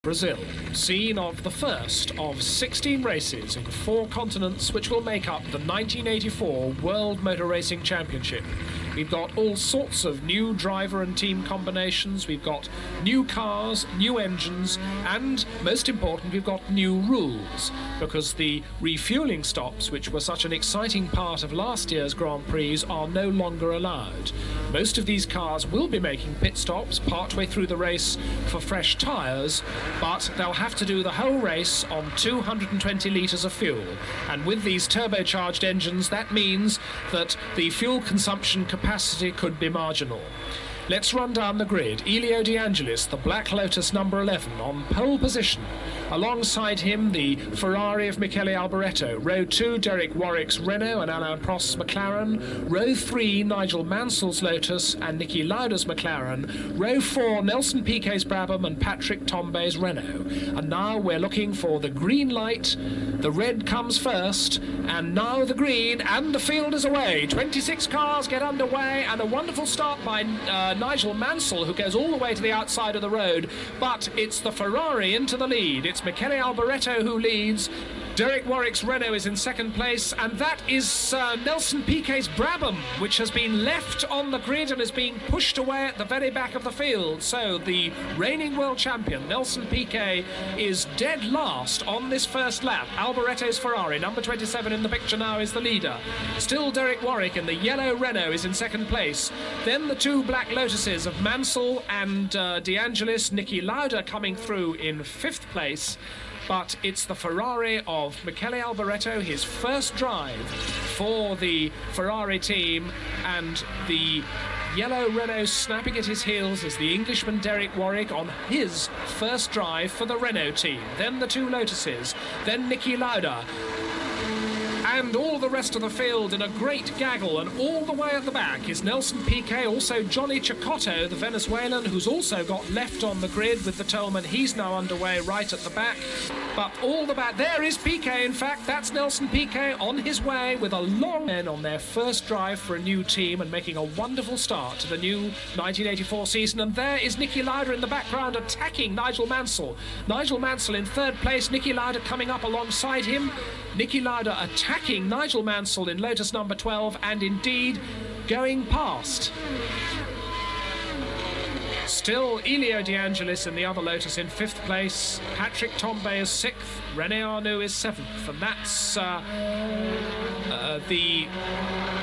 Brazil, scene of the first of 16 races in 4 continents which will make up the 1984 World Motor Racing Championship. We've got all sorts of new driver and team combinations, we've got new cars, new engines, and most important, we've got new rules, because the refuelling stops, which were such an exciting part of last year's Grand Prix, are no longer allowed. Most of these cars will be making pit stops partway through the race for fresh tyres, but they'll have to do the whole race on 220 litres of fuel. And with these turbocharged engines, that means that the fuel consumption capacity could be marginal. Let's run down the grid. Elio De Angelis, the Black Lotus number 11, on pole position. Alongside him, the Ferrari of Michele Alboreto. Row 2, Derek Warwick's Renault and Alain Prost's McLaren. Row 3, Nigel Mansell's Lotus and Niki Lauda's McLaren. Row 4, Nelson Piquet's Brabham and Patrick Tambay's Renault. And now we're looking for the green light. The red comes first, and now the green, and the field is away. 26 cars get underway, and a wonderful start by Nigel Mansell, who goes all the way to the outside of the road, but it's the Ferrari into the lead. It's Michele Alboreto who leads. Derek Warwick's Renault is in second place, and that is Nelson Piquet's Brabham, which has been left on the grid and is being pushed away at the very back of the field. So the reigning world champion, Nelson Piquet, is dead last on this first lap. Alboreto's Ferrari, number 27 in the picture now, is the leader. Still Derek Warwick in the yellow Renault is in second place. Then the 2 Black Lotuses of Mansell and De Angelis, Niki Lauda coming through in 5th place. But it's the Ferrari of Michele Alboreto, his first drive for the Ferrari team, and the yellow Renault snapping at his heels is the Englishman Derek Warwick on his first drive for the Renault team. Then the 2 Lotuses, then Niki Lauda, and all the rest of the field in a great gaggle, and all the way at the back is Nelson Piquet, also Johnny Cecotto, the Venezuelan, who's also got left on the grid with the Tolman. He's now underway right at the back, but all the back, there is Piquet, in fact, that's Nelson Piquet on his way with a long end on their first drive for a new team and making a wonderful start to the new 1984 season. And there is Niki Lauda in the background attacking Nigel Mansell. Nigel Mansell in 3rd place, Niki Lauda coming up alongside him. Niki Lauda attacking Nigel Mansell in Lotus number 12, and indeed going past. Still Elio De Angelis in the other Lotus in 5th place. Patrick Tambay is 6th. René Arnoux is 7th. And that's the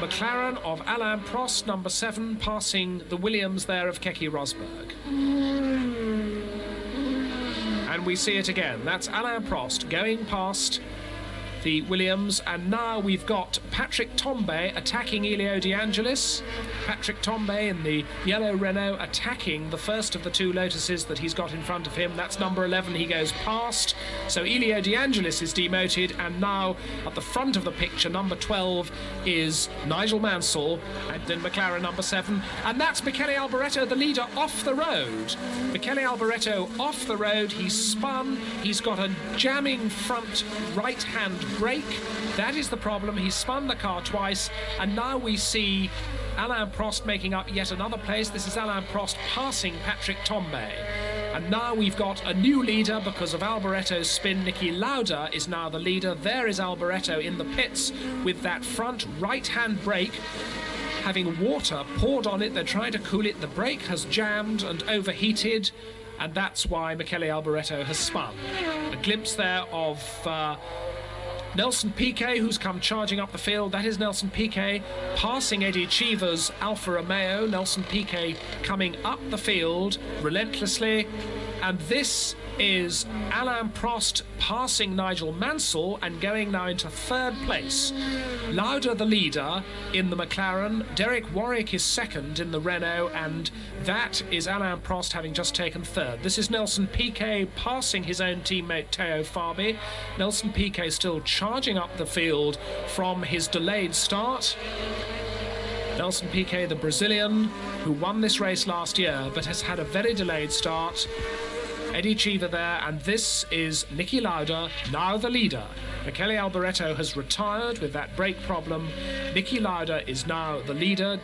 McLaren of Alain Prost, number 7, passing the Williams there of Keke Rosberg. And we see it again. That's Alain Prost going past the Williams, and now we've got Patrick Tambay attacking Elio De Angelis. Patrick Tambay in the yellow Renault attacking the first of the 2 Lotuses that he's got in front of him. That's number 11, he goes past. So Elio De Angelis is demoted, and now at the front of the picture, number 12 is Nigel Mansell, and then McLaren number 7. And that's Michele Alboreto, the leader, off the road. Michele Alboreto off the road, he's spun, he's got a jamming front right-hand brake. That is the problem. He spun the car twice, and now we see Alain Prost making up yet another place. This is Alain Prost passing Patrick Tambay. And now we've got a new leader because of Alboreto's spin. Niki Lauda is now the leader. There is Alboreto in the pits with that front right-hand brake, having water poured on it. They're trying to cool it. The brake has jammed and overheated, and that's why Michele Alboreto has spun. A glimpse there of Nelson Piquet, who's come charging up the field. That is Nelson Piquet passing Eddie Cheever's Alfa Romeo. Nelson Piquet coming up the field relentlessly. And this is Alain Prost passing Nigel Mansell and going now into 3rd place. Lauda the leader in the McLaren, Derek Warwick is 2nd in the Renault, and that is Alain Prost having just taken 3rd. This is Nelson Piquet passing his own teammate Teo Fabi. Nelson Piquet still charging up the field from his delayed start. Nelson Piquet, the Brazilian, who won this race last year but has had a very delayed start. Eddie Cheever there, and this is Niki Lauda, now the leader. Michele Alboreto has retired with that brake problem. Niki Lauda is now the leader.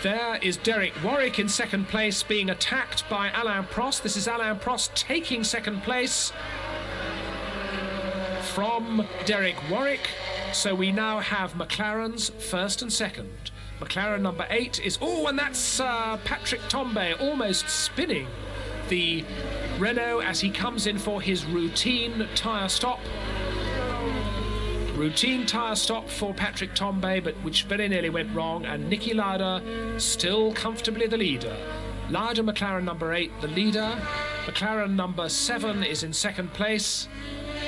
There is Derek Warwick in second place, being attacked by Alain Prost. This is Alain Prost taking second place from Derek Warwick. So we now have McLaren's first and second. McLaren number 8 is... Oh, and that's Patrick Tambay almost spinning the Renault as he comes in for his routine tyre stop. Routine tyre stop for Patrick Tambay, but which very nearly went wrong, and Niki Lauda still comfortably the leader. Lauda, McLaren number 8, the leader. McLaren number 7 is in second place,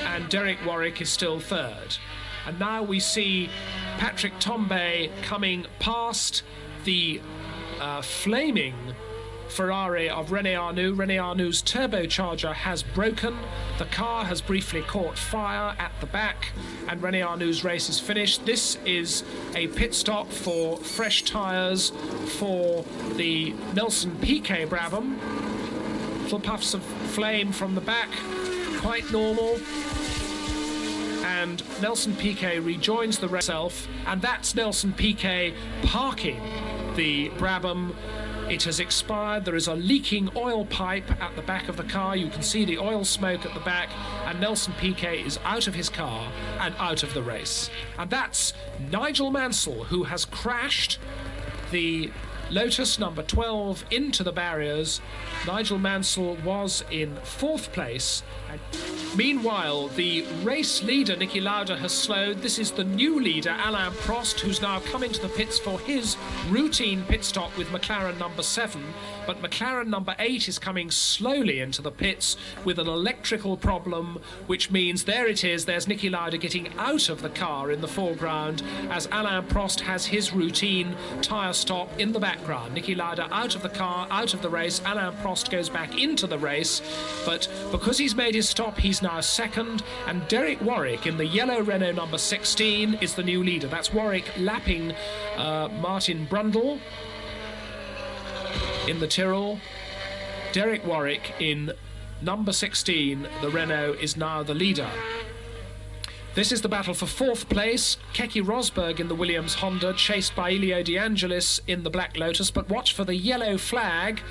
and Derek Warwick is still third. And now we see Patrick Tambay coming past the flaming Ferrari of René Arnoux. René Arnoux' turbocharger has broken. The car has briefly caught fire at the back, and René Arnoux' race is finished. This is a pit stop for fresh tyres for the Nelson Piquet Brabham. Little puffs of flame from the back, quite normal. And Nelson Piquet rejoins the race itself, and that's Nelson Piquet parking the Brabham. It has expired. There is a leaking oil pipe at the back of the car. You can see the oil smoke at the back, and Nelson Piquet is out of his car and out of the race. And that's Nigel Mansell, who has crashed the Lotus number 12 into the barriers. Nigel Mansell was in fourth place. Meanwhile, the race leader, Niki Lauda, has slowed. This is the new leader, Alain Prost, who's now come into the pits for his routine pit stop with McLaren number 7. But McLaren number 8 is coming slowly into the pits with an electrical problem, which means there it is. There's Niki Lauda getting out of the car in the foreground as Alain Prost has his routine tyre stop in the background. Niki Lauda out of the car, out of the race. Alain Prost goes back into the race, but because he's made his stop, he's now second, and Derek Warwick in the yellow Renault number 16 is the new leader. That's Warwick lapping Martin Brundle in the Tyrrell. Derek Warwick in number 16, the Renault, is now the leader. This is the battle for fourth place. Keke Rosberg in the Williams Honda, chased by Elio De Angelis in the Black Lotus, but watch for the yellow flag.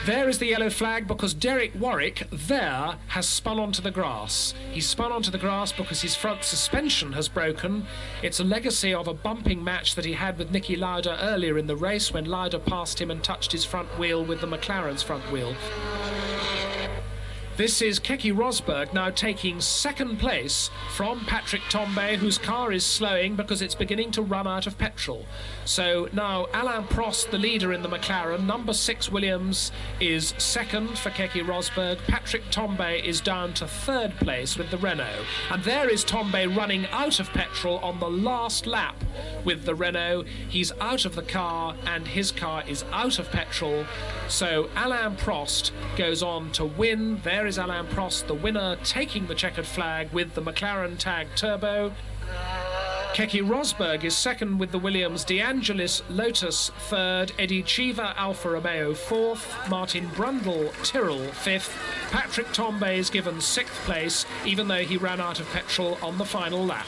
There is the yellow flag because Derek Warwick there has spun onto the grass. He's spun onto the grass because his front suspension has broken. It's a legacy of a bumping match that he had with Niki Lauda earlier in the race when Lauda passed him and touched his front wheel with the McLaren's front wheel. This is Keke Rosberg now taking second place from Patrick Tambay, whose car is slowing because it's beginning to run out of petrol. So now Alain Prost, the leader in the McLaren, number 6 Williams is second for Keke Rosberg. Patrick Tambay is down to third place with the Renault. And there is Tambay running out of petrol on the last lap with the Renault. He's out of the car and his car is out of petrol. So Alain Prost goes on to win. There is Alain Prost, the winner, taking the checkered flag with the McLaren tag turbo. Keke Rosberg is second with the Williams, De Angelis Lotus third, Eddie Cheever Alfa Romeo fourth, Martin Brundle Tyrrell fifth. Patrick Tambay is given sixth place, even though he ran out of petrol on the final lap.